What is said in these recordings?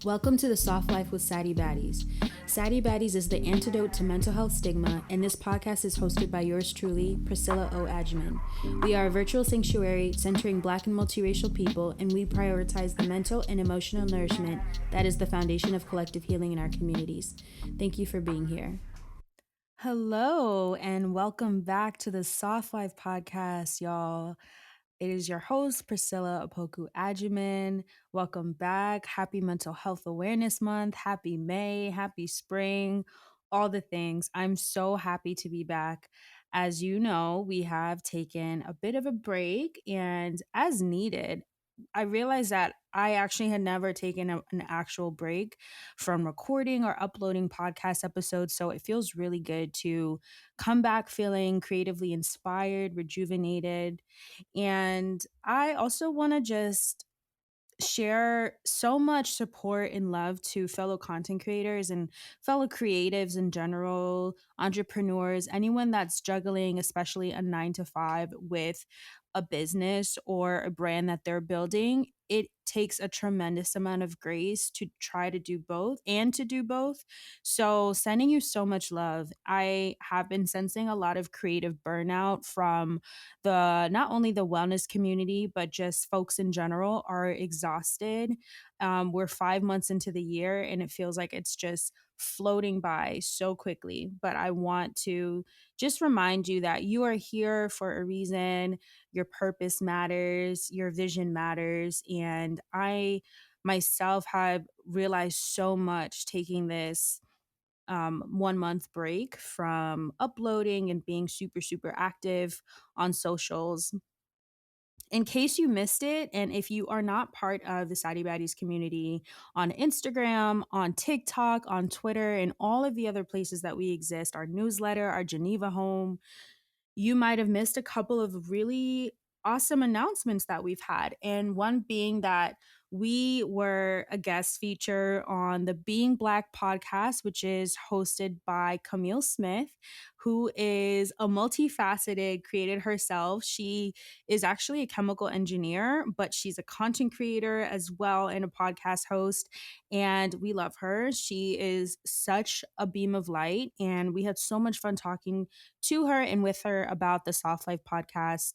Welcome to the Soft Life with Saddie Baddies. Saddie Baddies is the antidote to mental health stigma, and this podcast is hosted by yours truly, Priscilla O. Adjaman. We are a virtual sanctuary centering Black and multiracial people, and we prioritize the mental and emotional nourishment that is the foundation of collective healing in our communities. Thank you for being here. Hello, and welcome back to the Soft Life podcast, y'all. It is your host, Priscilla Opoku Adjaman. Welcome back. Happy Mental Health Awareness Month. Happy May. Happy spring. All the things. I'm so happy to be back. As you know, we have taken a bit of a break, and as needed, I realized that I actually had never taken an actual break from recording or uploading podcast episodes. So it feels really good to come back feeling creatively inspired, rejuvenated. And I also want to just share so much support and love to fellow content creators and fellow creatives in general, entrepreneurs, anyone that's juggling, especially a 9 to 5 with a business or a brand that they're building. It takes a tremendous amount of grace to try to do both and to do both. So, sending you so much love. I have been sensing a lot of creative burnout from the not only the wellness community but just folks in general are exhausted. We're 5 months into the year and it feels like it's just floating by so quickly, but I want to just remind you that you are here for a reason. Your purpose matters, your vision matters, and I myself have realized so much taking this 1 month break from uploading and being super, super active on socials. In case you missed it, and if you are not part of the Saddie Baddies community on Instagram, on TikTok, on Twitter, and all of the other places that we exist, our newsletter, our Geneva home, you might have missed a couple of really awesome announcements that we've had. And one being that we were a guest feature on the Being Black podcast, which is hosted by Camille Smith, who is a multifaceted creator herself. She is actually a chemical engineer, but she's a content creator as well and a podcast host. And we love her. She is such a beam of light. And we had so much fun talking to her and with her about the Soft Life podcast.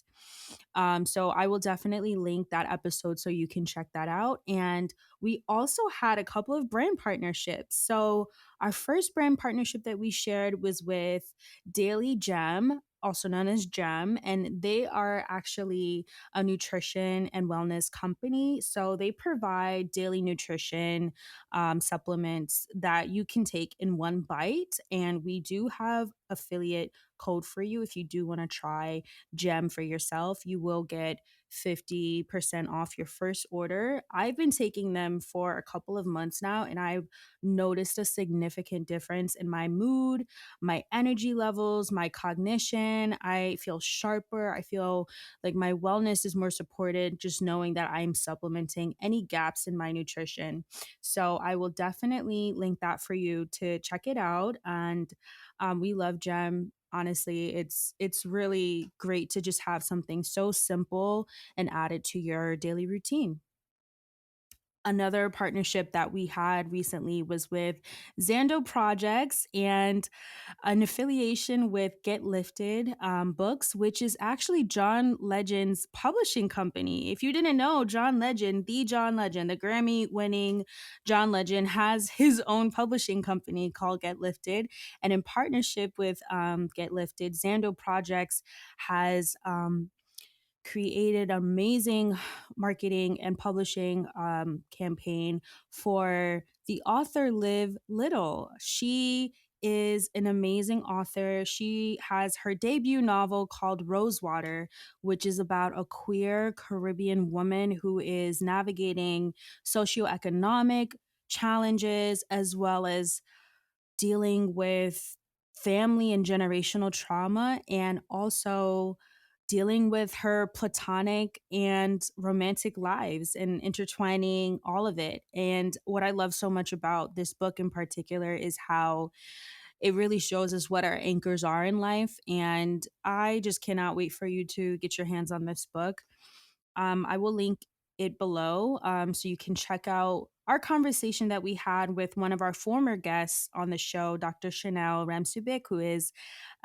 So I will definitely link that episode so you can check that out. And we also had a couple of brand partnerships. So our first brand partnership that we shared was with Daily Gem, also known as Gem, and they are actually a nutrition and wellness company. So they provide daily nutrition supplements that you can take in one bite. And we do have affiliate code for you if you do want to try Gem for yourself. You will get 50% off your first order. I've been taking them for a couple of months now, and I've noticed a significant difference in my mood, my energy levels, my cognition. I feel sharper. I feel like my wellness is more supported just knowing that I'm supplementing any gaps in my nutrition. So I will definitely link that for you to check it out. And we love Gem. Honestly, it's really great to just have something so simple and add it to your daily routine. Another partnership that we had recently was with Zando Projects and an affiliation with Get Lifted Books, which is actually John Legend's publishing company. If you didn't know, John Legend, the Grammy winning John Legend, has his own publishing company called Get Lifted. And in partnership with Get Lifted, Zando Projects has created amazing marketing and publishing campaign for the author Liv Little. She is an amazing author. She has her debut novel called Rosewater, which is about a queer Caribbean woman who is navigating socioeconomic challenges as well as dealing with family and generational trauma, and also dealing with her platonic and romantic lives and intertwining all of it. And what I love so much about this book in particular is how it really shows us what our anchors are in life. And I just cannot wait for you to get your hands on this book. I will link it below, so you can check out our conversation that we had with one of our former guests on the show, Dr. Chanel Ramsubik, who is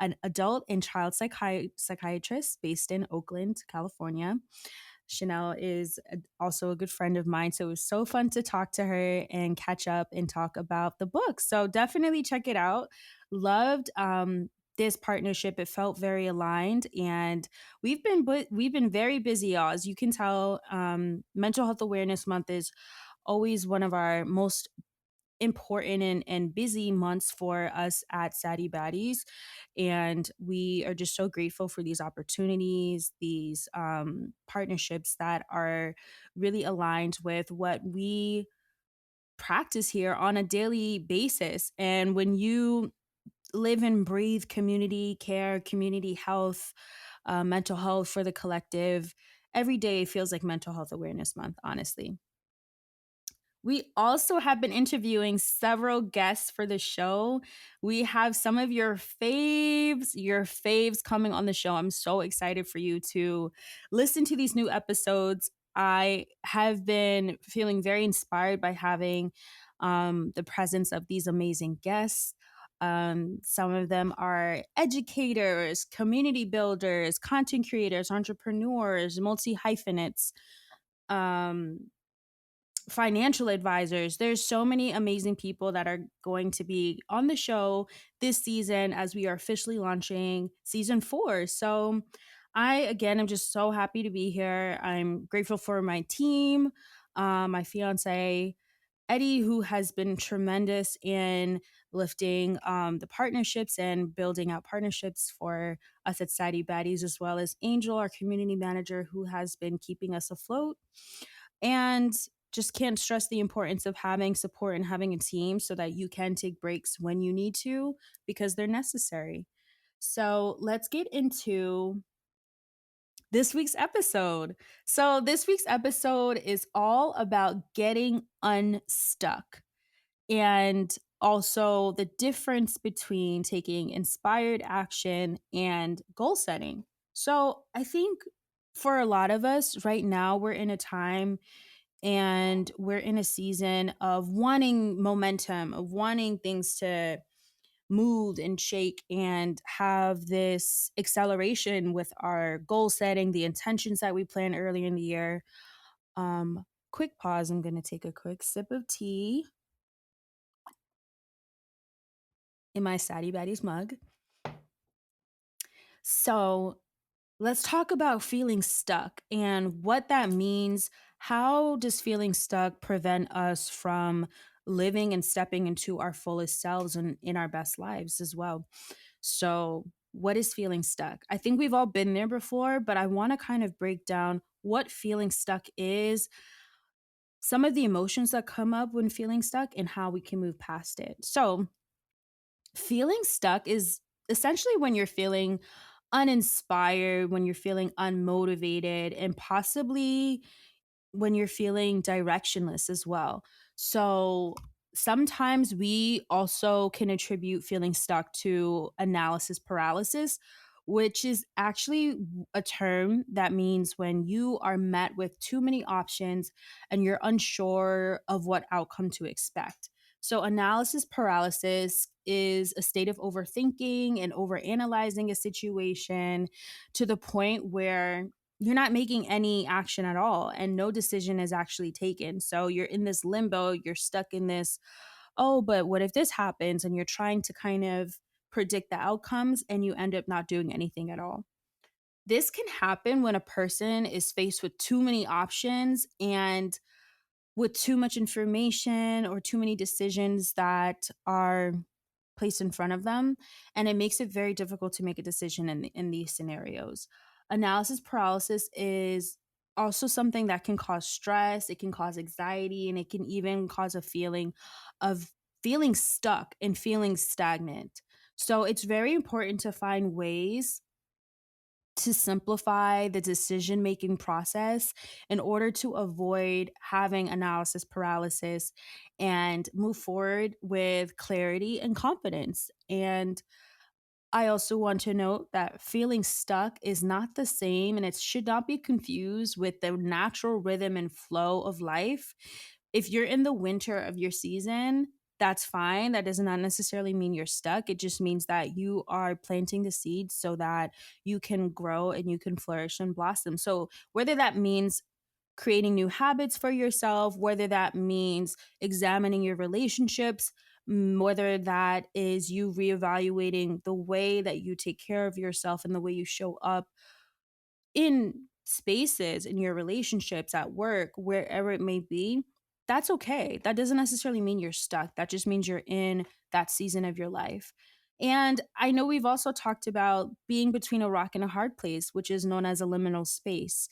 an adult and child psychiatrist based in Oakland, California. Chanel is also a good friend of mine. So it was so fun to talk to her and catch up and talk about the book. So definitely check it out. Loved this partnership. It felt very aligned, and we've been very busy, y'all. As you can tell, Mental Health Awareness Month is always one of our most important and busy months for us at Saddie Baddies. And we are just so grateful for these opportunities, these partnerships that are really aligned with what we practice here on a daily basis. And when you live and breathe community care, community health, mental health for the collective, every day feels like Mental Health Awareness Month, honestly. We also have been interviewing several guests for the show. We have some of your faves coming on the show. I'm so excited for you to listen to these new episodes. I have been feeling very inspired by having the presence of these amazing guests. Some of them are educators, community builders, content creators, entrepreneurs, multi hyphenates. Um, Financial advisors. There's so many amazing people that are going to be on the show this season as we are officially launching season 4. So I again am just so happy to be here. I'm grateful for my team, my fiance Eddie, who has been tremendous in lifting the partnerships and building out partnerships for us at Saddie Baddies, as well as Angel, our community manager, who has been keeping us afloat. And just can't stress the importance of having support and having a team so that you can take breaks when you need to because they're necessary. So let's get into this week's episode. So, this week's episode is all about getting unstuck and also the difference between taking inspired action and goal setting. So, I think for a lot of us right now, we're in a time and we're in a season of wanting momentum, of wanting things to move and shake and have this acceleration with our goal setting, the intentions that we planned earlier in the year. Quick pause. I'm going to take a quick sip of tea in my Saddie Baddies mug. So, let's talk about feeling stuck and what that means. How does feeling stuck prevent us from living and stepping into our fullest selves and in our best lives as well? So, what is feeling stuck? I think we've all been there before, but I want to kind of break down what feeling stuck is, some of the emotions that come up when feeling stuck, and how we can move past it. So, feeling stuck is essentially when you're feeling uninspired, when you're feeling unmotivated, and possibly when you're feeling directionless as well. So sometimes we also can attribute feeling stuck to analysis paralysis, which is actually a term that means when you are met with too many options and you're unsure of what outcome to expect. So, analysis paralysis is a state of overthinking and overanalyzing a situation to the point where you're not making any action at all and no decision is actually taken. So you're in this limbo, you're stuck in this, oh, but what if this happens? And you're trying to kind of predict the outcomes and you end up not doing anything at all. This can happen when a person is faced with too many options and with too much information or too many decisions that are placed in front of them, and it makes it very difficult to make a decision in these scenarios. Analysis paralysis is also something that can cause stress, it can cause anxiety, and it can even cause a feeling of feeling stuck and feeling stagnant. So it's very important to find ways to simplify the decision making process in order to avoid having analysis paralysis and move forward with clarity and confidence. And I also want to note that feeling stuck is not the same and it should not be confused with the natural rhythm and flow of life. If you're in the winter of your season, that's fine. That does not necessarily mean you're stuck. It just means that you are planting the seeds so that you can grow and you can flourish and blossom. So, whether that means creating new habits for yourself, whether that means examining your relationships, whether that is you reevaluating the way that you take care of yourself and the way you show up in spaces, in your relationships, at work, wherever it may be, that's okay. That doesn't necessarily mean you're stuck. That just means you're in that season of your life. And I know we've also talked about being between a rock and a hard place, which is known as a liminal space.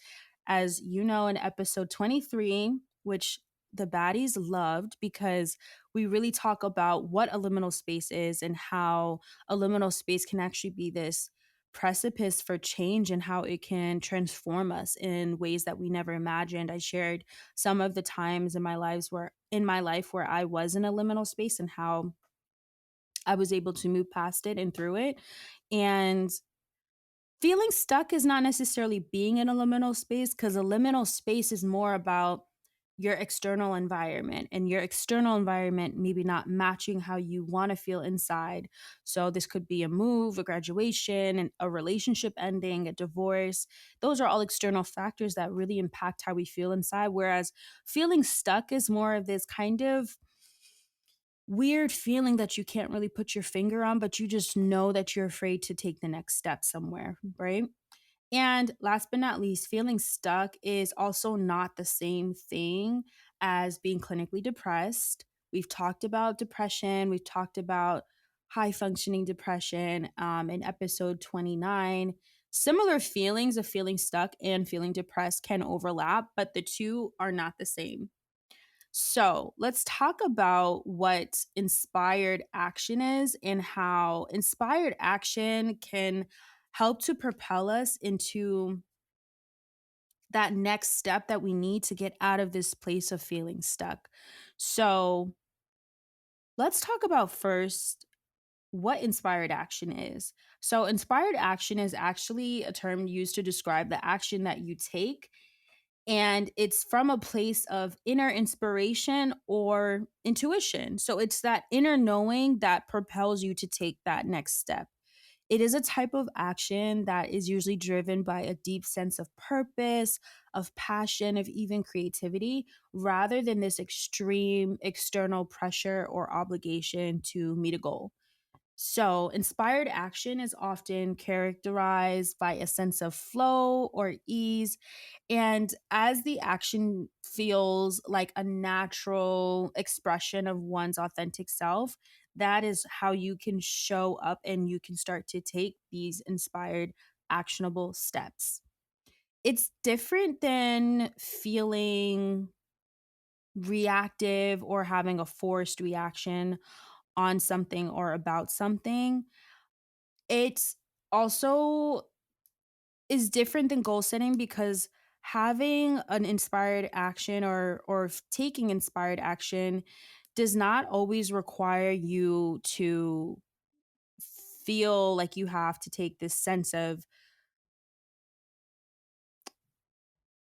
As you know, in episode 23, which the baddies loved because we really talk about what a liminal space is and how a liminal space can actually be this precipice for change and how it can transform us in ways that we never imagined. I shared some of the times in my life where I was in a liminal space and how I was able to move past it and through it. And feeling stuck is not necessarily being in a liminal space because a liminal space is more about your external environment and your external environment maybe not matching how you want to feel inside. So, this could be a move, a graduation, and a relationship ending, a divorce. Those are all external factors that really impact how we feel inside. Whereas feeling stuck is more of this kind of weird feeling that you can't really put your finger on, but you just know that you're afraid to take the next step somewhere, right? And last but not least, feeling stuck is also not the same thing as being clinically depressed. We've talked about depression, we've talked about high functioning depression in episode 29. Similar feelings of feeling stuck and feeling depressed can overlap, but the two are not the same. So let's talk about what inspired action is and how inspired action can help to propel us into that next step that we need to get out of this place of feeling stuck. So let's talk about first what inspired action is. So, inspired action is actually a term used to describe the action that you take and it's from a place of inner inspiration or intuition. So it's that inner knowing that propels you to take that next step. It is a type of action that is usually driven by a deep sense of purpose, of passion, of even creativity, rather than this extreme external pressure or obligation to meet a goal. So, inspired action is often characterized by a sense of flow or ease. And as the action feels like a natural expression of one's authentic self, that is how you can show up and you can start to take these inspired, actionable steps. It's different than feeling reactive or having a forced reaction on something or about something. It's also is different than goal setting because having an inspired action or taking inspired action does not always require you to feel like you have to take this sense of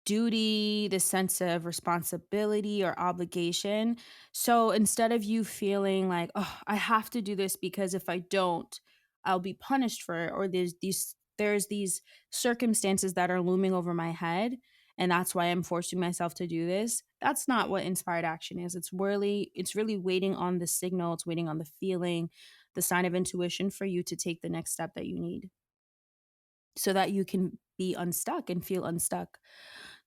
duty, the sense of responsibility or obligation. So instead of you feeling like, oh, I have to do this because if I don't, I'll be punished for it, or there's these circumstances that are looming over my head, and that's why I'm forcing myself to do this. That's not what inspired action is. It's really waiting on the signal, it's waiting on the feeling, the sign of intuition for you to take the next step that you need so that you can be unstuck and feel unstuck.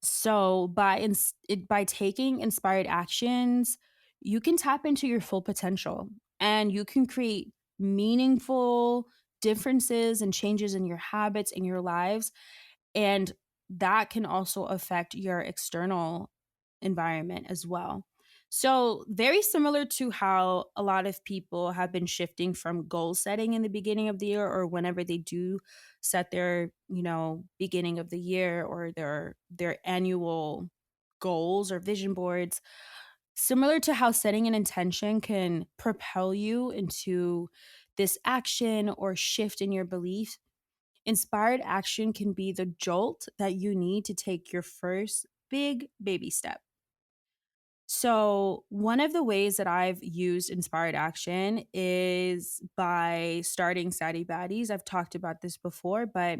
So by taking inspired actions, you can tap into your full potential and you can create meaningful differences and changes in your habits in your lives, and that can also affect your external environment as well. So, very similar to how a lot of people have been shifting from goal setting in the beginning of the year or whenever they do set their, beginning of the year or their annual goals or vision boards, similar to how setting an intention can propel you into this action or shift in your beliefs. Inspired action can be the jolt that you need to take your first big baby step. So, one of the ways that I've used inspired action is by starting Saddie Baddies. I've talked about this before, but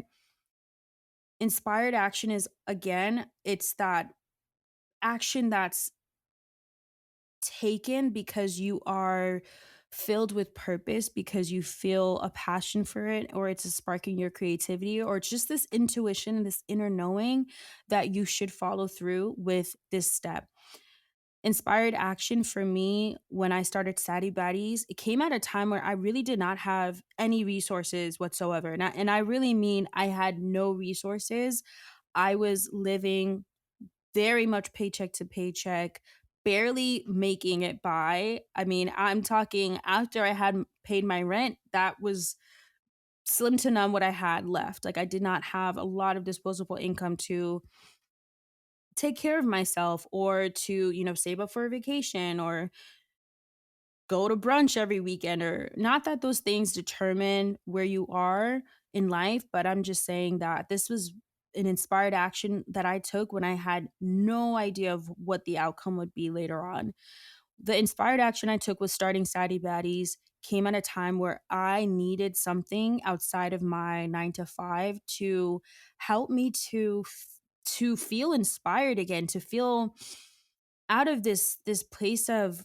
inspired action is, again, it's that action that's taken because you are filled with purpose, because you feel a passion for it, or it's a sparking your creativity, or it's just this intuition, this inner knowing that you should follow through with this step. Inspired action for me when I started Saddie Baddies, it came at a time where I really did not have any resources whatsoever. And I really mean I had no resources. I was living very much paycheck to paycheck, barely making it by. I mean, I'm talking after I had paid my rent, that was slim to none what I had left. Like, I did not have a lot of disposable income to take care of myself or to, save up for a vacation or go to brunch every weekend. Or not that those things determine where you are in life, but I'm just saying that this was an inspired action that I took when I had no idea of what the outcome would be later on. The inspired action I took was starting Saddie Baddies came at a time where I needed something outside of my 9 to 5 to help me to feel inspired again, to feel out of this place of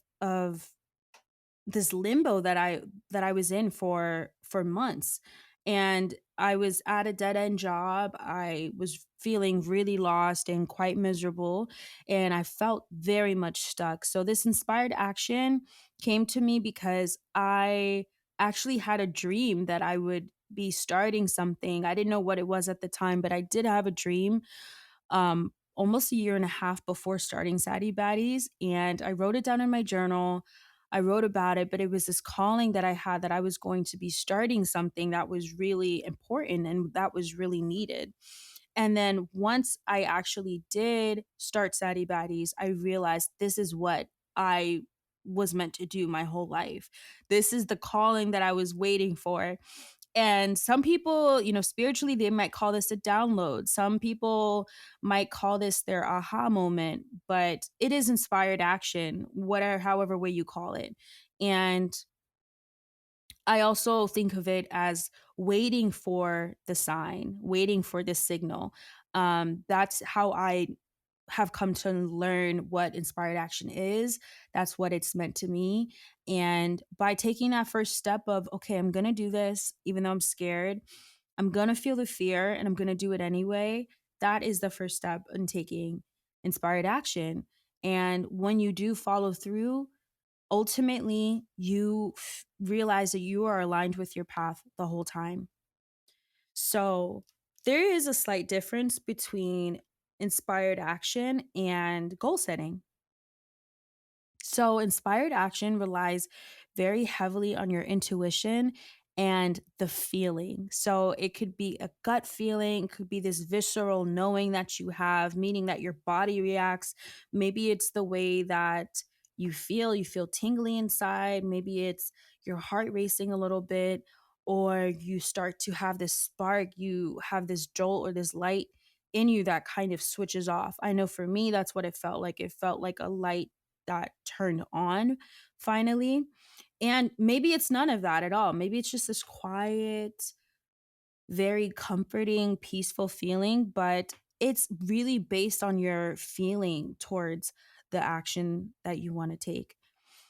this limbo that I was in for months. And I was at a dead end job. I was feeling really lost and quite miserable, and I felt very much stuck. So this inspired action came to me because I actually had a dream that I would be starting something. I didn't know what it was at the time, but I did have a dream almost a year and a half before starting Saddie Baddies. And I wrote it down in my journal. I wrote about it, but it was this calling that I had that I was going to be starting something that was really important and that was really needed. And then once I actually did start Saddie Baddies, I realized this is what I was meant to do my whole life. This is the calling that I was waiting for. And some people, spiritually, they might call this a download. Some people might call this their aha moment, but it is inspired action, whatever, however way you call it. And I also think of it as waiting for the sign, waiting for the signal. That's how I have come to learn what inspired action is. That's what it's meant to me. And by taking that first step of, okay, I'm going to do this, even though I'm scared, I'm going to feel the fear and I'm going to do it anyway. That is the first step in taking inspired action. And when you do follow through, ultimately you realize that you are aligned with your path the whole time. So there is a slight difference between inspired action and goal setting. So, inspired action relies very heavily on your intuition and the feeling. So, it could be a gut feeling, it could be this visceral knowing that you have, meaning that your body reacts. Maybe it's the way that you feel tingly inside. Maybe it's your heart racing a little bit, or you start to have this spark, you have this jolt or this light in you that kind of switches off. I know for me, that's what it felt like. It felt like a light that turned on finally. And maybe it's none of that at all. Maybe it's just this quiet, very comforting, peaceful feeling, but it's really based on your feeling towards the action that you want to take.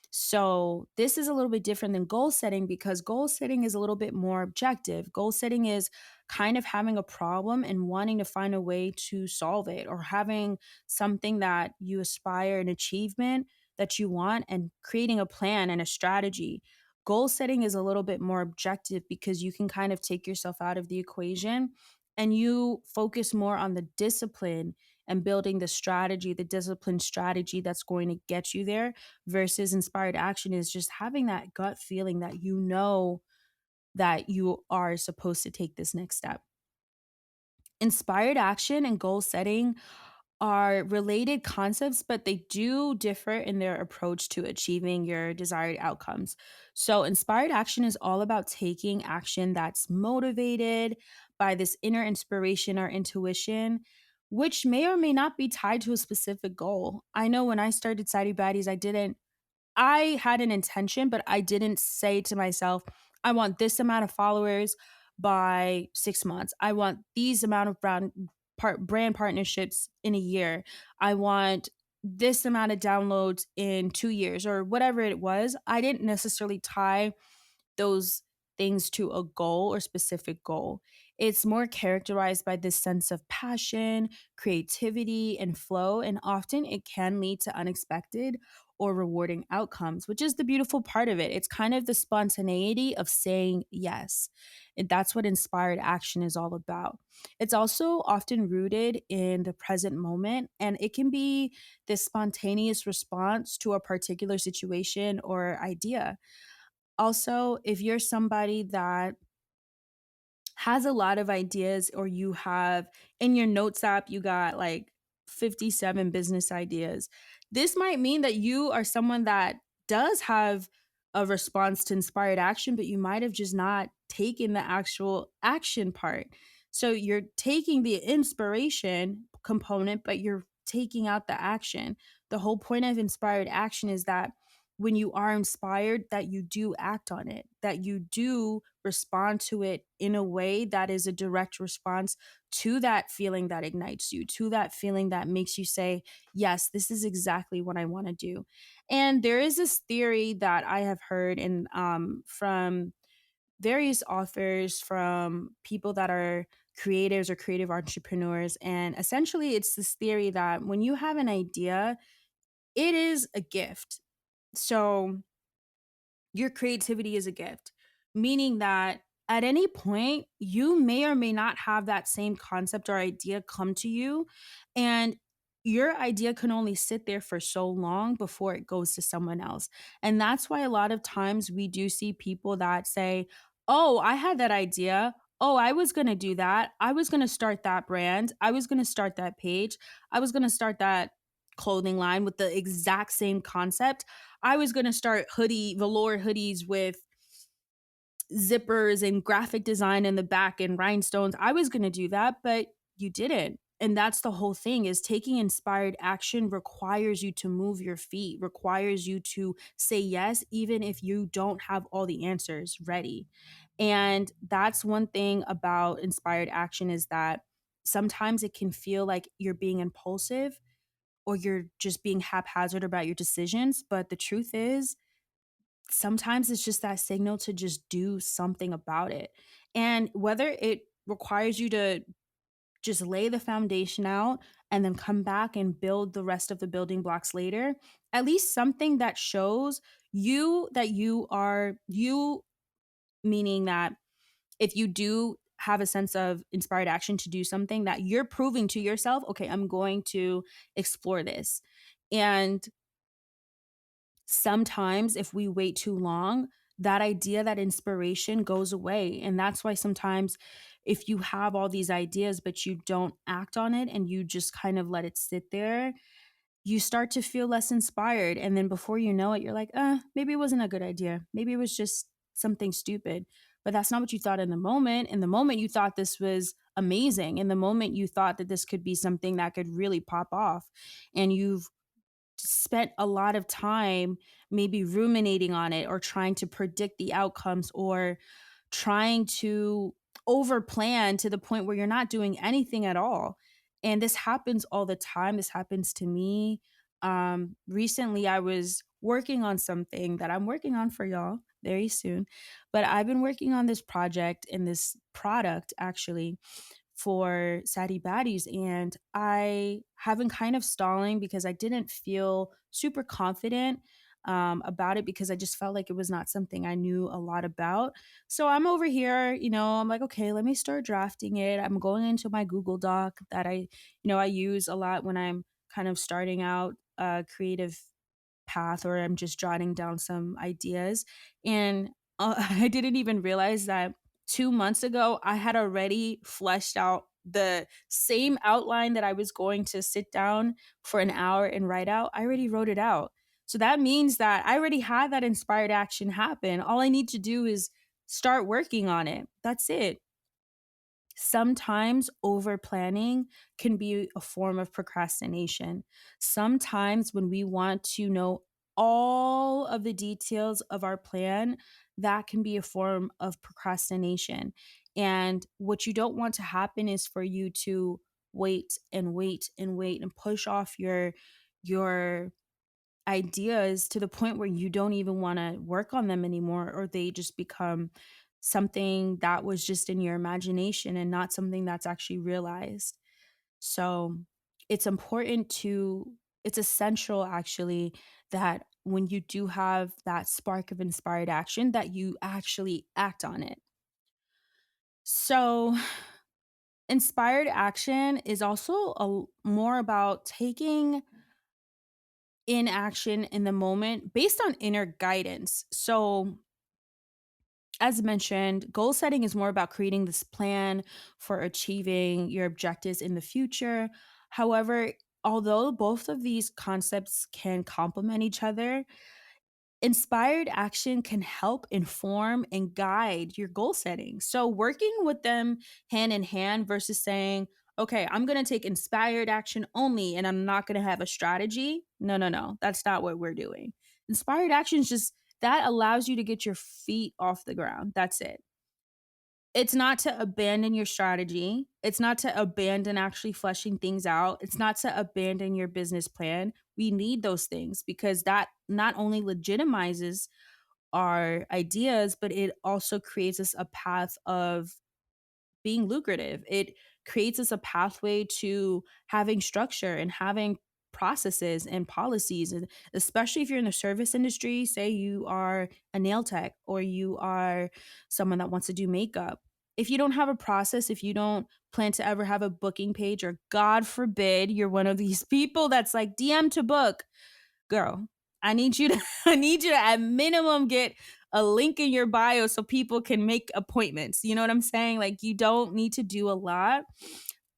So, this is a little bit different than goal setting because goal setting is a little bit more objective. Goal setting is kind of having a problem and wanting to find a way to solve it, or having something that you aspire, an achievement that you want, and creating a plan and a strategy. Goal setting is a little bit more objective because you can kind of take yourself out of the equation and you focus more on the discipline and building the strategy, the discipline strategy that's going to get you there, versus inspired action is just having that gut feeling that you know that you are supposed to take this next step. Inspired action and goal setting are related concepts, but they do differ in their approach to achieving your desired outcomes. So, inspired action is all about taking action that's motivated by this inner inspiration or intuition, which may or may not be tied to a specific goal. I know when I started Saddie Baddies, I had an intention, but I didn't say to myself, I want this amount of followers by 6 months. I want these amount of brand partnerships in a year. I want this amount of downloads in 2 years or whatever it was. I didn't necessarily tie those things to a goal or specific goal. It's more characterized by this sense of passion, creativity, and flow, and often it can lead to unexpected or rewarding outcomes, which is the beautiful part of it. It's kind of the spontaneity of saying yes. And that's what inspired action is all about. It's also often rooted in the present moment, and it can be this spontaneous response to a particular situation or idea. Also, if you're somebody that has a lot of ideas, or you have in your notes app, you got like 57 business ideas, this might mean that you are someone that does have a response to inspired action, but you might have just not taken the actual action part. So you're taking the inspiration component, but you're taking out the action. The whole point of inspired action is that when you are inspired, that you do act on it, that you do respond to it in a way that is a direct response to that feeling that ignites you, to that feeling that makes you say, yes, this is exactly what I want to do. And there is this theory that I have heard from various authors, from people that are creatives or creative entrepreneurs. And essentially, it's this theory that when you have an idea, it is a gift. So your creativity is a gift, meaning that at any point, you may or may not have that same concept or idea come to you. And your idea can only sit there for so long before it goes to someone else. And that's why a lot of times we do see people that say, oh, I had that idea. Oh, I was going to do that. I was going to start that brand. I was going to start that page. I was going to start that clothing line with the exact same concept. I was going to start velour hoodies with zippers and graphic design in the back and rhinestones. I was going to do that, but you didn't. And that's the whole thing, is taking inspired action requires you to move your feet, requires you to say yes, even if you don't have all the answers ready. And that's one thing about inspired action, is that sometimes it can feel like you're being impulsive or you're just being haphazard about your decisions. But the truth is, sometimes it's just that signal to just do something about it. And whether it requires you to just lay the foundation out and then come back and build the rest of the building blocks later, at least something that shows you that you are you, meaning that if you do have a sense of inspired action to do something, that you're proving to yourself, okay, I'm going to explore this. And sometimes if we wait too long, that idea, that inspiration goes away. And that's why sometimes if you have all these ideas, but you don't act on it and you just kind of let it sit there, you start to feel less inspired. And then before you know it, you're like, maybe it wasn't a good idea. Maybe it was just something stupid. But that's not what you thought in the moment. In the moment, you thought this was amazing. In the moment, you thought that this could be something that could really pop off. And you've spent a lot of time maybe ruminating on it, or trying to predict the outcomes, or trying to over plan to the point where you're not doing anything at all. And this happens all the time. This happens to me. Recently, I was working on something that I'm working on for y'all very soon, but I've been working on this project and this product actually for Saddie Baddies. And I have been kind of stalling because I didn't feel super confident about it, because I just felt like it was not something I knew a lot about. So I'm over here, I'm like, okay, let me start drafting it. I'm going into my Google Doc that I use a lot when I'm kind of starting out a creative path, or I'm just jotting down some ideas. And I didn't even realize that 2 months ago, I had already fleshed out the same outline that I was going to sit down for an hour and write out, I already wrote it out. So that means that I already had that inspired action happen. All I need to do is start working on it. That's it. Sometimes over planning can be a form of procrastination. Sometimes when we want to know all of the details of our plan, that can be a form of procrastination. And what you don't want to happen is for you to wait and wait and wait and push off your ideas to the point where you don't even want to work on them anymore, or they just become something that was just in your imagination and not something that's actually realized. So it's important to, it's essential actually, that when you do have that spark of inspired action, that you actually act on it. So inspired action is also more about taking in action in the moment based on inner guidance. So, as mentioned, goal setting is more about creating this plan for achieving your objectives in the future. However, although both of these concepts can complement each other, inspired action can help inform and guide your goal setting. So, working with them hand in hand versus saying, okay, I'm going to take inspired action only and I'm not going to have a strategy. No, no, no. That's not what we're doing. Inspired action is just that allows you to get your feet off the ground. That's it. It's not to abandon your strategy. It's not to abandon actually fleshing things out. It's not to abandon your business plan. We need those things because that not only legitimizes our ideas, but it also creates us a path of being lucrative. It creates us a pathway to having structure and having processes and policies. And especially if you're in the service industry, say you are a nail tech or you are someone that wants to do makeup. If you don't have a process, if you don't plan to ever have a booking page, or God forbid, you're one of these people that's like DM to book, girl, I need you to I need you to at minimum get a link in your bio so people can make appointments. You know what I'm saying? Like you don't need to do a lot.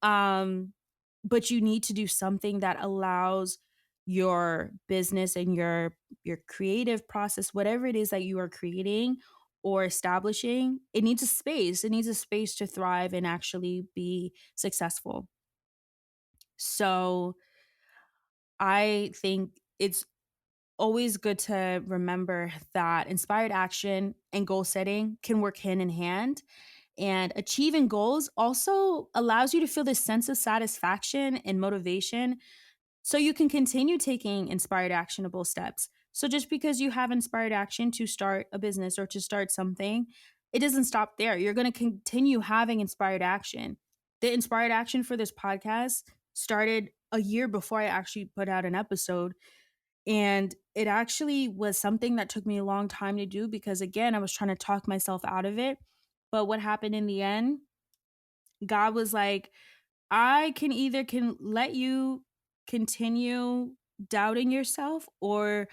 Um but you need to do something that allows your business and your creative process, whatever it is that you are creating or establishing, it needs a space. It needs a space to thrive and actually be successful. So I think it's always good to remember that inspired action and goal setting can work hand in hand. And achieving goals also allows you to feel this sense of satisfaction and motivation so you can continue taking inspired actionable steps. So just because you have inspired action to start a business or to start something, it doesn't stop there. You're going to continue having inspired action. The inspired action for this podcast started a year before I actually put out an episode, and it actually was something that took me a long time to do because, again, I was trying to talk myself out of it. But what happened in the end, God was like, I can either can let you continue doubting yourself, or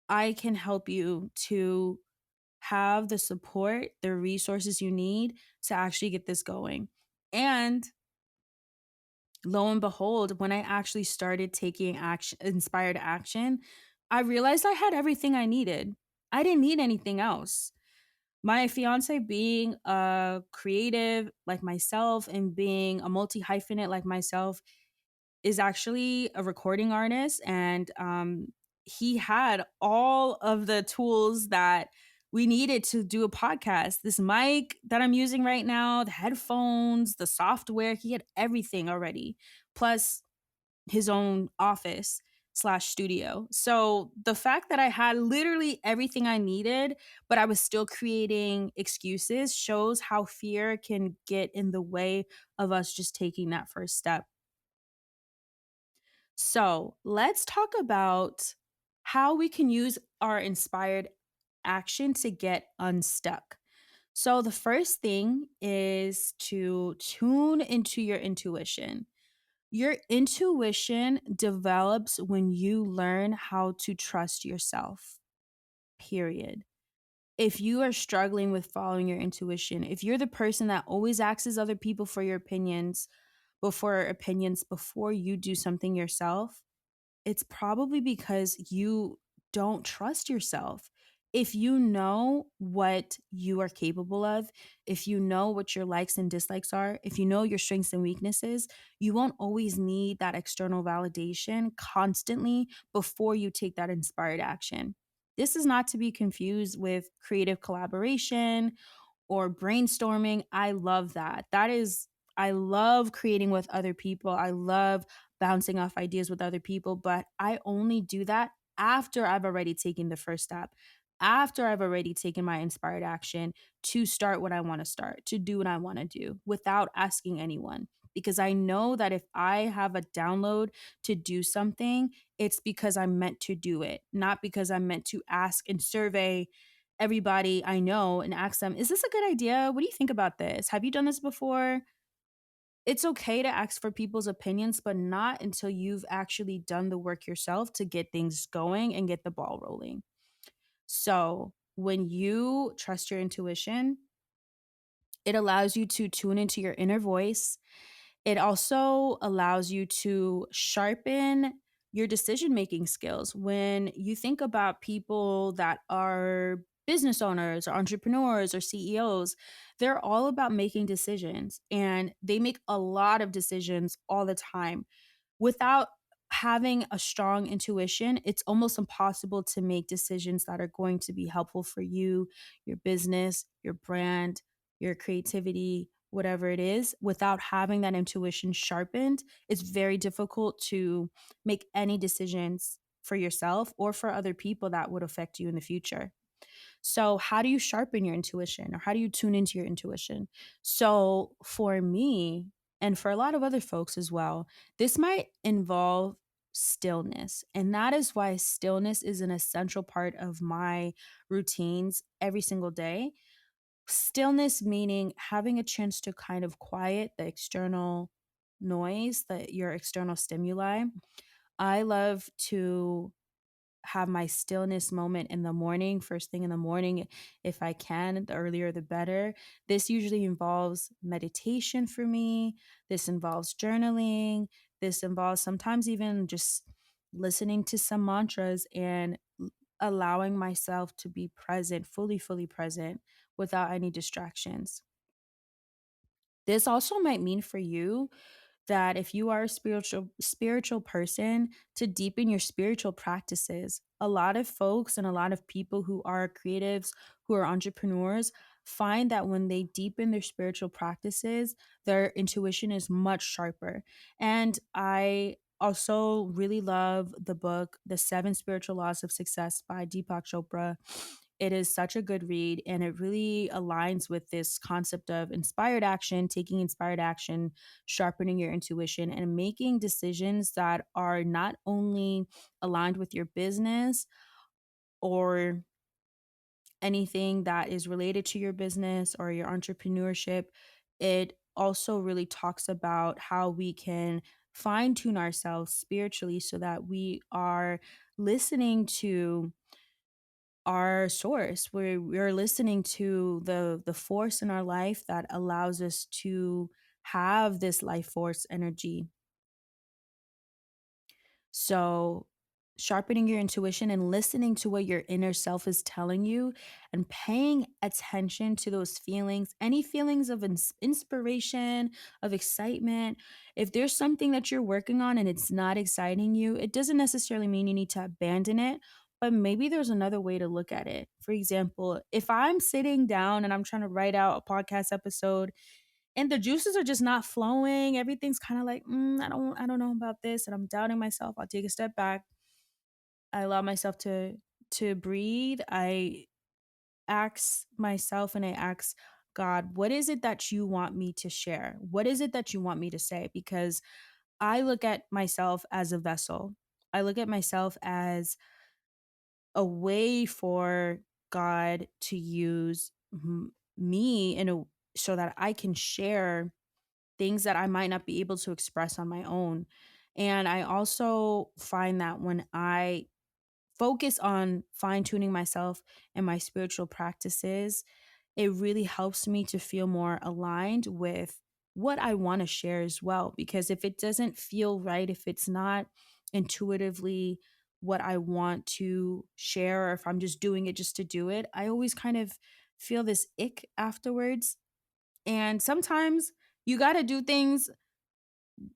I can help you to have the support, the resources you need to actually get this going. And lo and behold, when I actually started taking action, inspired action, I realized I had everything I needed. I didn't need anything else. My fiance, being a creative like myself and being a multi hyphenate like myself, is actually a recording artist. And he had all of the tools that we needed to do a podcast. This mic that I'm using right now, the headphones, the software, he had everything already. Plus his own office slash studio. So the fact that I had literally everything I needed, but I was still creating excuses, shows how fear can get in the way of us just taking that first step. So let's talk about how we can use our inspired action to get unstuck. So the first thing is to tune into your intuition. Your intuition develops when you learn how to trust yourself, period. If you are struggling with following your intuition, if you're the person that always asks other people for your opinions, before opinions before you do something yourself, it's probably because you don't trust yourself. If you know what you are capable of, if you know what your likes and dislikes are, if you know your strengths and weaknesses, you won't always need that external validation constantly before you take that inspired action. This is not to be confused with creative collaboration or brainstorming. I love that. I love creating with other people. I love bouncing off ideas with other people, but I only do that after I've already taken the first step, after I've already taken my inspired action to start what I want to start, to do what I want to do without asking anyone. Because I know that if I have a download to do something, it's because I'm meant to do it, not because I'm meant to ask and survey everybody I know and ask them, is this a good idea? What do you think about this? Have you done this before? It's okay to ask for people's opinions, but not until you've actually done the work yourself to get things going and get the ball rolling. So, when you trust your intuition, it allows you to tune into your inner voice. It also allows you to sharpen your decision making skills. When you think about people that are business owners or entrepreneurs or CEOs, they're all about making decisions and they make a lot of decisions all the time. Without having a strong intuition, it's almost impossible to make decisions that are going to be helpful for you, your business, your brand, your creativity, whatever it is. Without having that intuition sharpened, it's very difficult to make any decisions for yourself or for other people that would affect you in the future. So, how do you sharpen your intuition or how do you tune into your intuition? So, for me, and for a lot of other folks as well, this might involve stillness. And that is why stillness is an essential part of my routines every single day. Stillness meaning having a chance to kind of quiet the external noise, your external stimuli. I love to have my stillness moment in the morning, first thing in the morning, if I can, the earlier the better. This usually involves meditation for me. This involves journaling. This involves sometimes even just listening to some mantras and allowing myself to be present, fully present without any distractions. This also might mean for you that if you are a spiritual person, to deepen your spiritual practices. A lot of folks and a lot of people who are creatives, who are entrepreneurs, find that when they deepen their spiritual practices, their intuition is much sharper. And I also really love the book The Seven Spiritual Laws of Success by Deepak Chopra. It is such a good read and it really aligns with this concept of inspired action, taking inspired action, sharpening your intuition, and making decisions that are not only aligned with your business or anything that is related to your business or your entrepreneurship. It also really talks about how we can fine tune ourselves spiritually so that we are listening to our source. We're listening to the force in our life that allows us to have this life force energy. So, sharpening your intuition and listening to what your inner self is telling you and paying attention to those feelings, any feelings of inspiration, of excitement. If there's something that you're working on and it's not exciting you, it doesn't necessarily mean you need to abandon it. But maybe there's another way to look at it. For example, if I'm sitting down and I'm trying to write out a podcast episode and the juices are just not flowing. Everything's kind of like, I don't know about this, and I'm doubting myself. I'll take a step back. I allow myself to breathe. I ask myself and I ask God, what is it that you want me to share? What is it that you want me to say? Because I look at myself as a vessel. I look at myself as a way for God to use me so that I can share things that I might not be able to express on my own. And I also find that when I focus on fine tuning myself and my spiritual practices, it really helps me to feel more aligned with what I want to share as well. Because if it doesn't feel right, if it's not intuitively what I want to share, or if I'm just doing it just to do it, I always kind of feel this ick afterwards. And sometimes you got to do things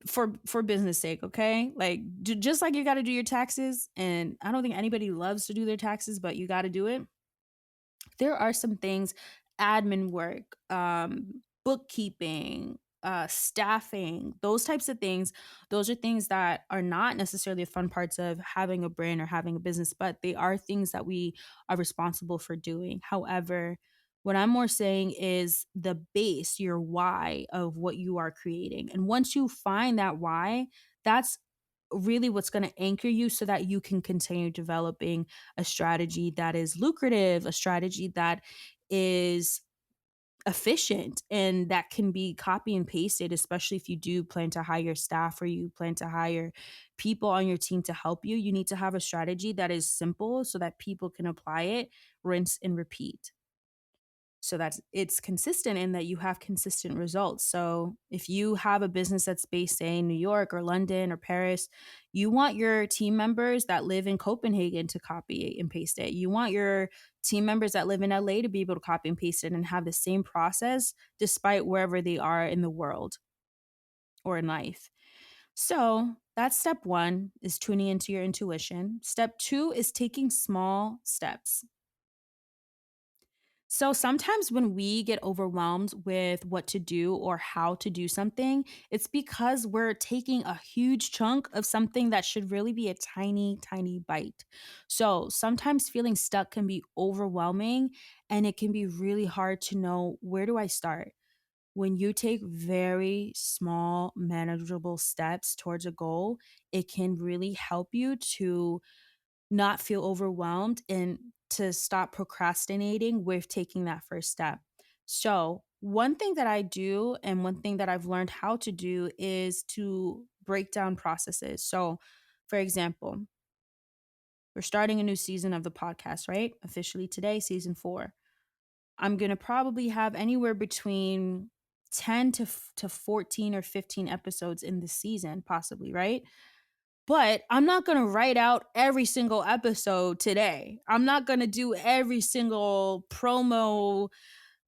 for business sake, okay? Like just like you got to do your taxes, and I don't think anybody loves to do their taxes, but you got to do it. There are some things, admin work, bookkeeping, staffing, those types of things. Those are things that are not necessarily fun parts of having a brand or having a business, but they are things that we are responsible for doing. However, what I'm more saying is the base, your why of what you are creating. And once you find that why, that's really what's going to anchor you so that you can continue developing a strategy that is lucrative, a strategy that is efficient and that can be copy and pasted, especially if you do plan to hire staff or you plan to hire people on your team to help you. You need to have a strategy that is simple so that people can apply it, rinse and repeat, so that it's consistent and that you have consistent results. So if you have a business that's based, say, in New York or London or Paris, you want your team members that live in Copenhagen to copy and paste it. You want your team members that live in LA to be able to copy and paste it and have the same process despite wherever they are in the world or in life. So that's step one, is tuning into your intuition. Step two is taking small steps. So sometimes when we get overwhelmed with what to do or how to do something, it's because we're taking a huge chunk of something that should really be a tiny, tiny bite. So sometimes feeling stuck can be overwhelming and it can be really hard to know, where do I start? When you take very small, manageable steps towards a goal, it can really help you to not feel overwhelmed and to stop procrastinating with taking that first step. So, one thing that I do and one thing that I've learned how to do is to break down processes. So, for example, we're starting a new season of the podcast, right? Officially today, season 4. I'm going to probably have anywhere between 10 to 14 or 15 episodes in the season, possibly, right? But I'm not going to write out every single episode today. I'm not going to do every single promo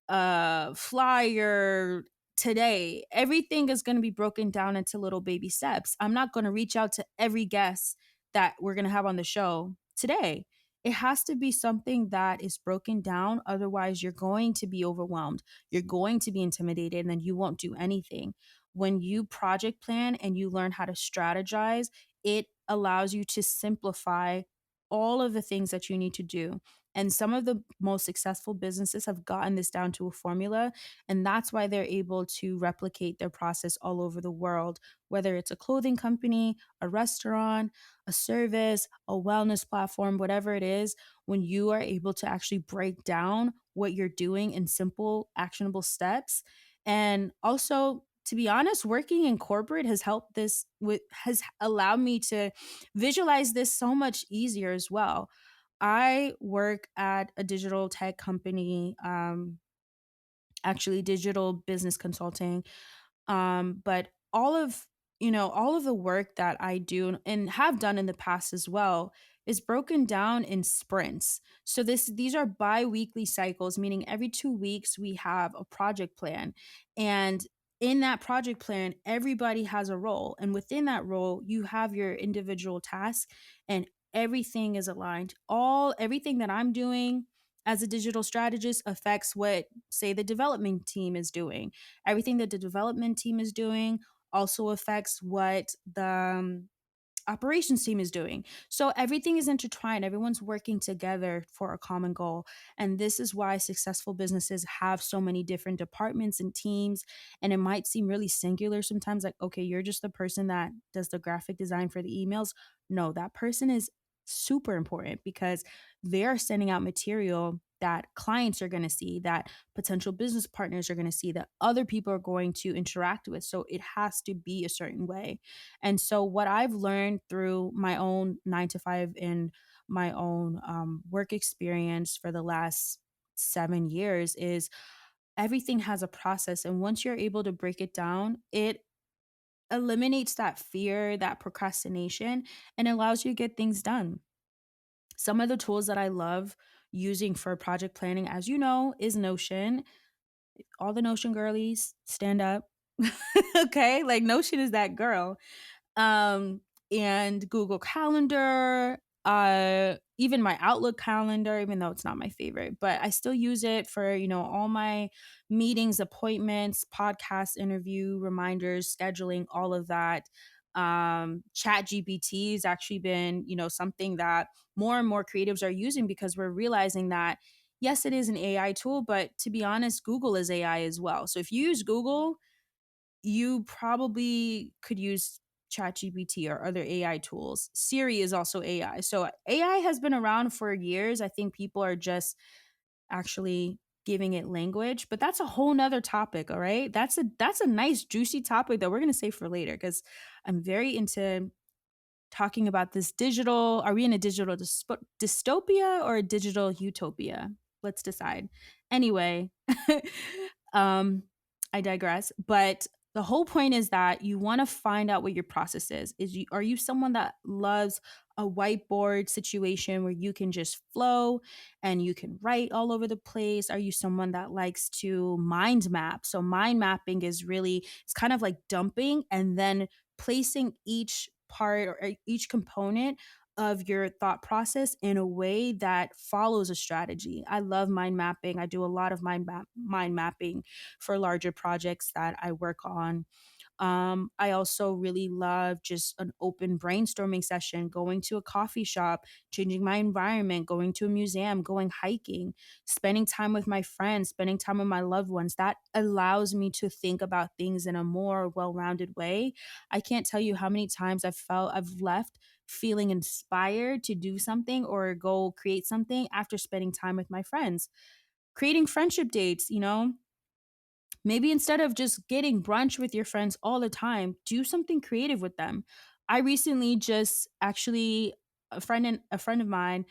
flyer today. Everything is going to be broken down into little baby steps. I'm not going to reach out to every guest that we're going to have on the show today. It has to be something that is broken down. Otherwise, you're going to be overwhelmed. You're going to be intimidated, and then you won't do anything. When you project plan and you learn how to strategize, it allows you to simplify all of the things that you need to do. And some of the most successful businesses have gotten this down to a formula. And that's why they're able to replicate their process all over the world, whether it's a clothing company, a restaurant, a service, a wellness platform, whatever it is. When you are able to actually break down what you're doing in simple, actionable steps. And also, to be honest, working in corporate has helped this with has allowed me to visualize this so much easier as well. I work at a digital tech company, actually digital business consulting. But all of the work that I do and have done in the past as well is broken down in sprints. So these are bi-weekly cycles, meaning every 2 weeks we have a project plan. And in that project plan, everybody has a role. And within that role, you have your individual tasks and everything is aligned. Everything that I'm doing as a digital strategist affects what, say, the development team is doing. Everything that the development team is doing also affects what the operations team is doing. So everything is intertwined. Everyone's working together for a common goal. And this is why successful businesses have so many different departments and teams. And it might seem really singular sometimes, like, okay, you're just the person that does the graphic design for the emails. No, that person is super important because they're sending out material that clients are going to see, that potential business partners are going to see, that other people are going to interact with. So it has to be a certain way. And so, what I've learned through my own 9 to 5 and my own work experience for the last 7 years is everything has a process. And once you're able to break it down, it eliminates that fear, that procrastination, and allows you to get things done. Some of the tools that I love using for project planning, as you know, is Notion. All the Notion girlies, stand up. Okay? Like Notion is that girl. um and Google Calendar, even my Outlook calendar, even though it's not my favorite, but I still use it for, all my meetings, appointments, podcast interview, reminders, scheduling, all of that. Chat GPT has actually been, something that more and more creatives are using, because we're realizing that yes, it is an AI tool, but to be honest, Google is AI as well. So if you use Google, you probably could use ChatGPT or other AI tools. Siri is also AI. So AI has been around for years. I think people are just actually giving it language, but that's a whole nother topic. All right. That's a nice juicy topic that we're gonna save for later, because I'm very into talking about this digital. Are we in a digital dystopia or a digital utopia? Let's decide. Anyway, um, I digress. But the whole point is that you want to find out what your process is. Are you someone that loves a whiteboard situation where you can just flow and you can write all over the place? Are you someone that likes to mind map? So mind mapping is really, it's kind of like dumping and then placing each part or each component of your thought process in a way that follows a strategy. I love mind mapping. I do a lot of mind mapping for larger projects that I work on. I also really love just an open brainstorming session, going to a coffee shop, changing my environment, going to a museum, going hiking, spending time with my friends, spending time with my loved ones. That allows me to think about things in a more well rounded way. I can't tell you how many times I've left feeling inspired to do something or go create something after spending time with my friends. Creating friendship dates, maybe instead of just getting brunch with your friends all the time, do something creative with them. I recently just actually a friend of mine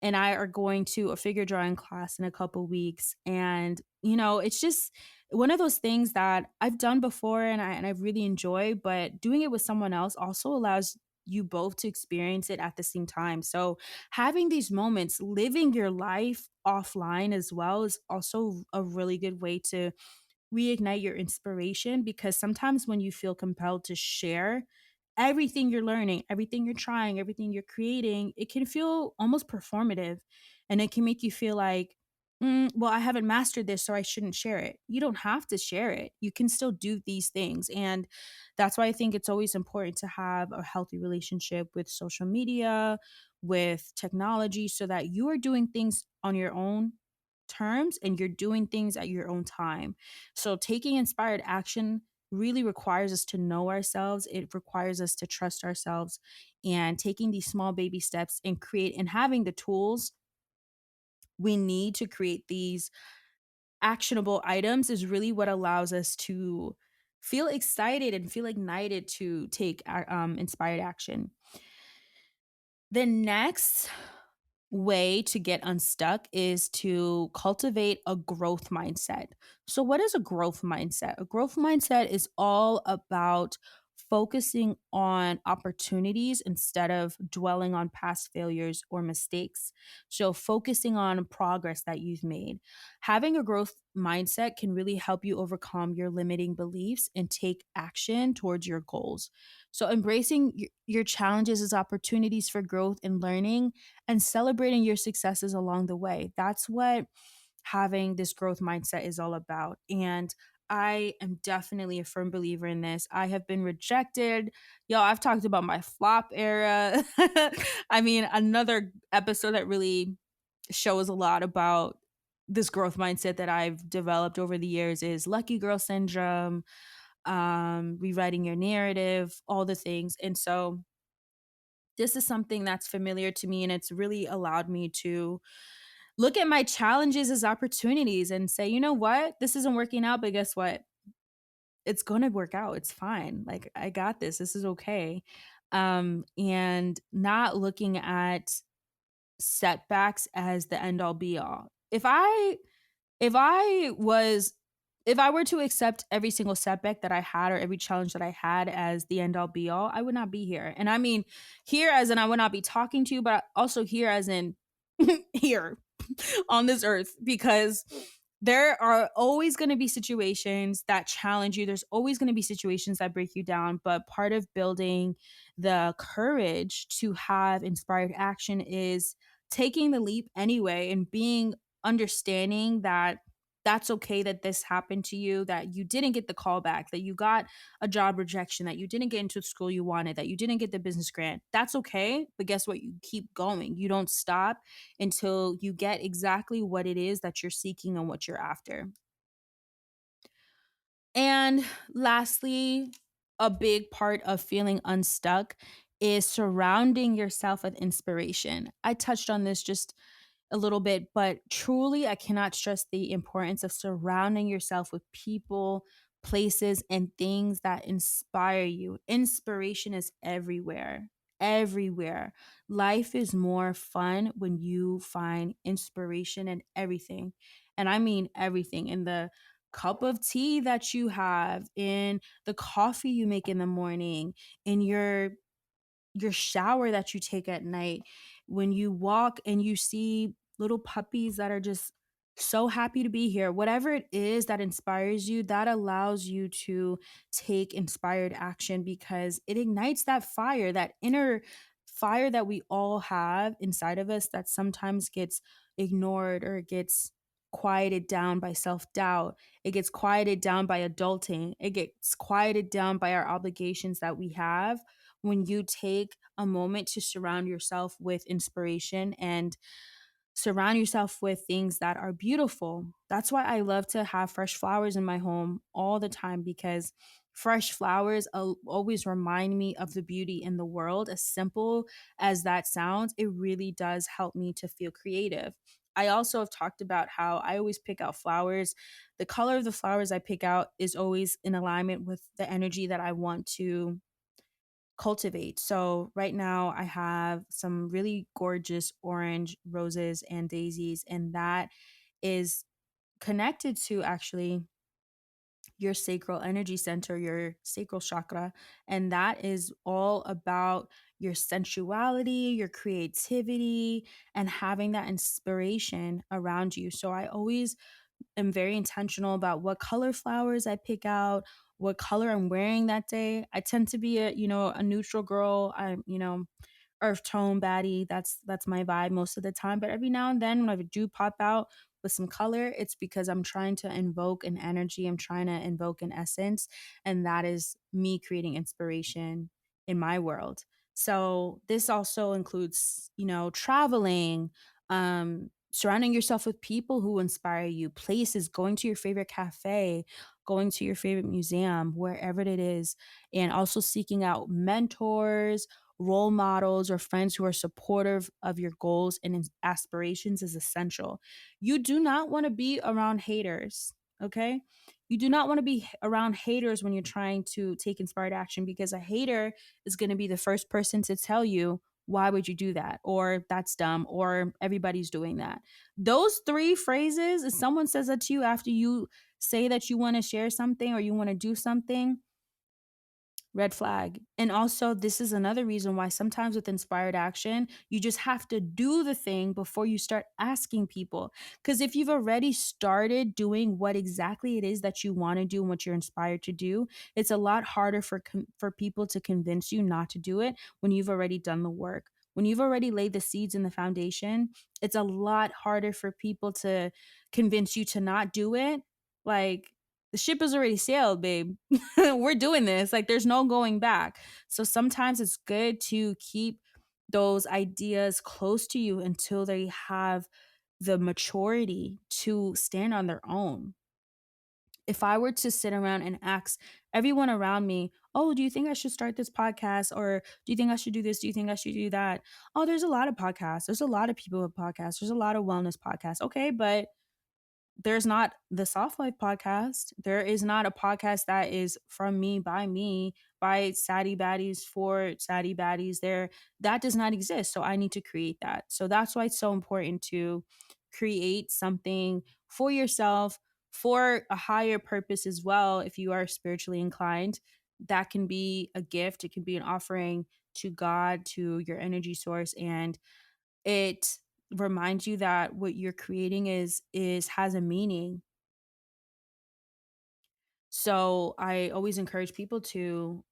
and I are going to a figure drawing class in a couple weeks, and it's just one of those things that I've done before and I really enjoy, but doing it with someone else also allows you both to experience it at the same time. So having these moments, living your life offline as well, is also a really good way to reignite your inspiration, because sometimes when you feel compelled to share everything you're learning, everything you're trying, everything you're creating, it can feel almost performative, and it can make you feel like, well, I haven't mastered this, so I shouldn't share it. You don't have to share it. You can still do these things. And that's why I think it's always important to have a healthy relationship with social media, with technology, so that you are doing things on your own terms and you're doing things at your own time. So taking inspired action really requires us to know ourselves. It requires us to trust ourselves, and taking these small baby steps and create and having the tools we need to create these actionable items is really what allows us to feel excited and feel ignited to take inspired action. The next way to get unstuck is to cultivate a growth mindset. So, what is a growth mindset? A growth mindset is all about focusing on opportunities instead of dwelling on past failures or mistakes. So, focusing on progress that you've made. Having a growth mindset can really help you overcome your limiting beliefs and take action towards your goals. So, embracing your challenges as opportunities for growth and learning, and celebrating your successes along the way. That's what having this growth mindset is all about. And I am definitely a firm believer in this. I have been rejected. Yo, I've talked about my flop era. I mean, another episode that really shows a lot about this growth mindset that I've developed over the years is lucky girl syndrome, rewriting your narrative, all the things. And so this is something that's familiar to me, and it's really allowed me to look at my challenges as opportunities and say, you know what, this isn't working out, but guess what, it's going to work out, it's fine, like I got this is okay. And not looking at setbacks as the end all be all. If I was if I were to accept every single setback that I had or every challenge that I had as the end all be all, I would not be here. And I mean, here as in I would not be talking to you, but also here as in here on this earth, because there are always going to be situations that challenge you. There's always going to be situations that break you down. But part of building the courage to have inspired action is taking the leap anyway and being understanding that that's okay that this happened to you, that you didn't get the call back, that you got a job rejection, that you didn't get into the school you wanted, that you didn't get the business grant. That's okay. But guess what? You keep going. You don't stop until you get exactly what it is that you're seeking and what you're after. And lastly, a big part of feeling unstuck is surrounding yourself with inspiration. I touched on this just a little bit, but truly, I cannot stress the importance of surrounding yourself with people, places, and things that inspire you. Inspiration is everywhere. Everywhere. Life is more fun when you find inspiration in everything. And I mean everything, in the cup of tea that you have, in the coffee you make in the morning, in your shower that you take at night, when you walk and you see little puppies that are just so happy to be here. Whatever it is that inspires you, that allows you to take inspired action because it ignites that fire, that inner fire that we all have inside of us that sometimes gets ignored or gets quieted down by self-doubt. It gets quieted down by adulting. It gets quieted down by our obligations that we have. When you take a moment to surround yourself with inspiration and surround yourself with things that are beautiful. That's why I love to have fresh flowers in my home all the time, because fresh flowers always remind me of the beauty in the world. As simple as that sounds, it really does help me to feel creative. I also have talked about how I always pick out flowers. The color of the flowers I pick out is always in alignment with the energy that I want to cultivate. So right now I have some really gorgeous orange roses and daisies, and that is connected to actually your sacral energy center, your sacral chakra. And that is all about your sensuality, your creativity, and having that inspiration around you. So I always am very intentional about what color flowers I pick out, what color I'm wearing that day. I tend to be a neutral girl. I'm earth tone baddie. That's my vibe most of the time. But every now and then when I do pop out with some color, it's because I'm trying to invoke an energy. I'm trying to invoke an essence. And that is me creating inspiration in my world. So this also includes, traveling, surrounding yourself with people who inspire you, places, going to your favorite cafe, going to your favorite museum, wherever it is, and also seeking out mentors, role models, or friends who are supportive of your goals and aspirations is essential. You do not want to be around haters, okay? You do not want to be around haters when you're trying to take inspired action, because a hater is going to be the first person to tell you, why would you do that? Or that's dumb, or everybody's doing that. Those three phrases, if someone says that to you after you say that you want to share something or you want to do something, red flag. And also, this is another reason why sometimes with inspired action, you just have to do the thing before you start asking people. Because if you've already started doing what exactly it is that you want to do and what you're inspired to do, it's a lot harder for people to convince you not to do it when you've already done the work. When you've already laid the seeds in the foundation, it's a lot harder for people to convince you to not do it. Like, the ship has already sailed, babe. We're doing this. Like, there's no going back. So sometimes it's good to keep those ideas close to you until they have the maturity to stand on their own. If I were to sit around and ask everyone around me, oh, do you think I should start this podcast? Or do you think I should do this? Do you think I should do that? Oh, there's a lot of podcasts. There's a lot of people with podcasts. There's a lot of wellness podcasts. Okay, but there's not the Soft Life podcast. There is not a podcast that is from me, by Saddie Baddies, for Saddie Baddies. That does not exist. So I need to create that. So that's why it's so important to create something for yourself, for a higher purpose as well. If you are spiritually inclined, that can be a gift. It can be an offering to God, to your energy source, and it reminds you that what you're creating is has a meaning. So I always encourage people to,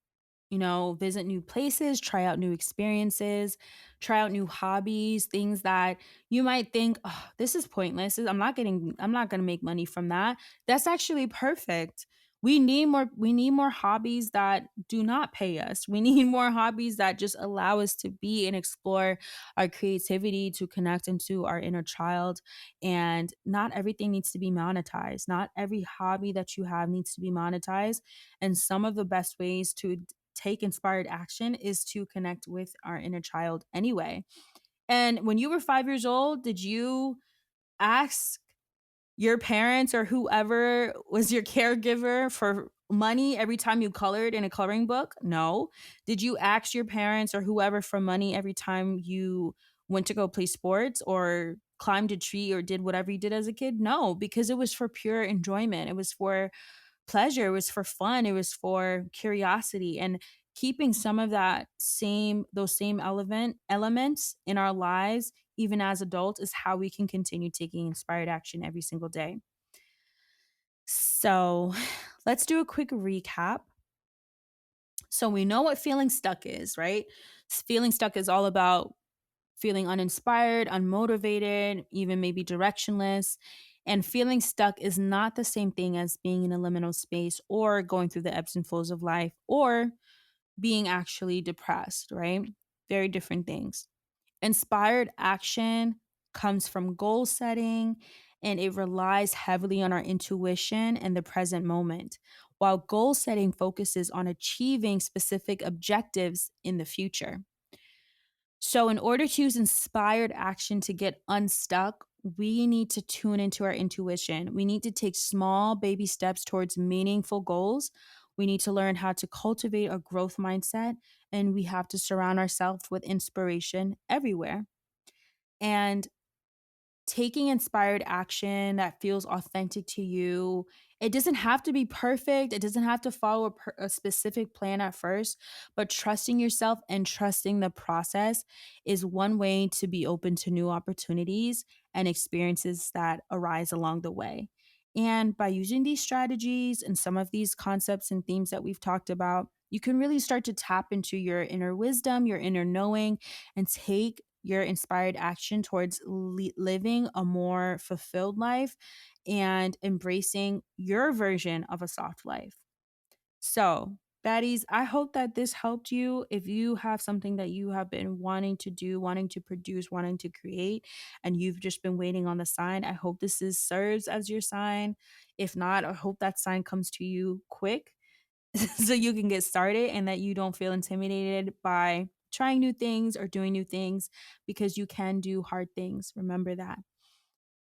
visit new places, try out new experiences, try out new hobbies, things that you might think, oh, this is pointless. I'm not going to make money from that. That's actually perfect. We need more hobbies that do not pay us. We need more hobbies that just allow us to be and explore our creativity, to connect into our inner child. And not everything needs to be monetized. Not every hobby that you have needs to be monetized. And some of the best ways to take inspired action is to connect with our inner child anyway. And when you were 5 years old, did you ask your parents or whoever was your caregiver for money every time you colored in a coloring book? No. Did you ask your parents or whoever for money every time you went to go play sports or climbed a tree or did whatever you did as a kid? No, because it was for pure enjoyment. It was for pleasure, it was for fun, it was for curiosity, and keeping some of those same elements in our lives even as adults is how we can continue taking inspired action every single day. So, let's do a quick recap. So we know what feeling stuck is, right? Feeling stuck is all about feeling uninspired, unmotivated, even maybe directionless. And feeling stuck is not the same thing as being in a liminal space or going through the ebbs and flows of life or being actually depressed, right? Very different things. Inspired action comes from goal setting and it relies heavily on our intuition and the present moment, while goal setting focuses on achieving specific objectives in the future. So, in order to use inspired action to get unstuck, we need to tune into our intuition. We need to take small baby steps towards meaningful goals. We need to learn how to cultivate a growth mindset, and we have to surround ourselves with inspiration everywhere. And taking inspired action that feels authentic to you. It doesn't have to be perfect. It doesn't have to follow a specific plan at first, but trusting yourself and trusting the process is one way to be open to new opportunities and experiences that arise along the way. And by using these strategies and some of these concepts and themes that we've talked about, you can really start to tap into your inner wisdom, your inner knowing, and take your inspired action towards living a more fulfilled life and embracing your version of a soft life. So, baddies, I hope that this helped you. If you have something that you have been wanting to do, wanting to produce, wanting to create, and you've just been waiting on the sign, I hope serves as your sign. If not, I hope that sign comes to you quick so you can get started and that you don't feel intimidated by trying new things or doing new things, because you can do hard things. Remember that.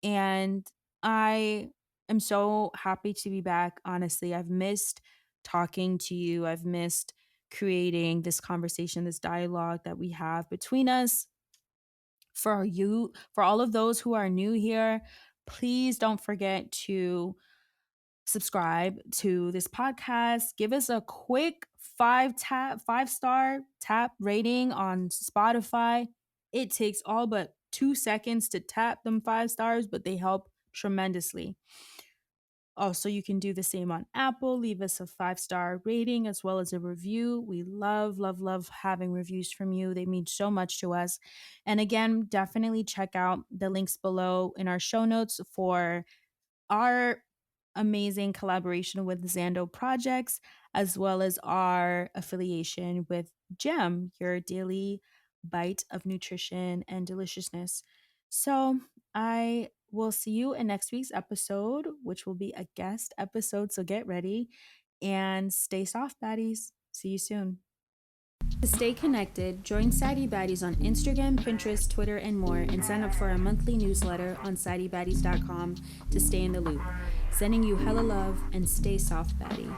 And I am so happy to be back. Honestly, I've missed talking to you. I've missed creating this conversation, this dialogue that we have between us. For all of those who are new here, please don't forget to subscribe to this podcast. Give us a quick 5-star tap rating on Spotify. It takes all but 2 seconds to tap them 5 stars, but they help tremendously. Also, you can do the same on Apple. Leave us a 5-star rating as well as a review. We love, love, love having reviews from you. They mean so much to us. And again, definitely check out the links below in our show notes for our amazing collaboration with Zando Projects, as well as our affiliation with GEM, your daily bite of nutrition and deliciousness. So I will see you in next week's episode, which will be a guest episode. So get ready and stay soft, baddies. See you soon. To stay connected, join Saddie Baddies on Instagram, Pinterest, Twitter, and more, and sign up for our monthly newsletter on SaddieBaddies.com to stay in the loop. Sending you hella love and stay soft, baddie.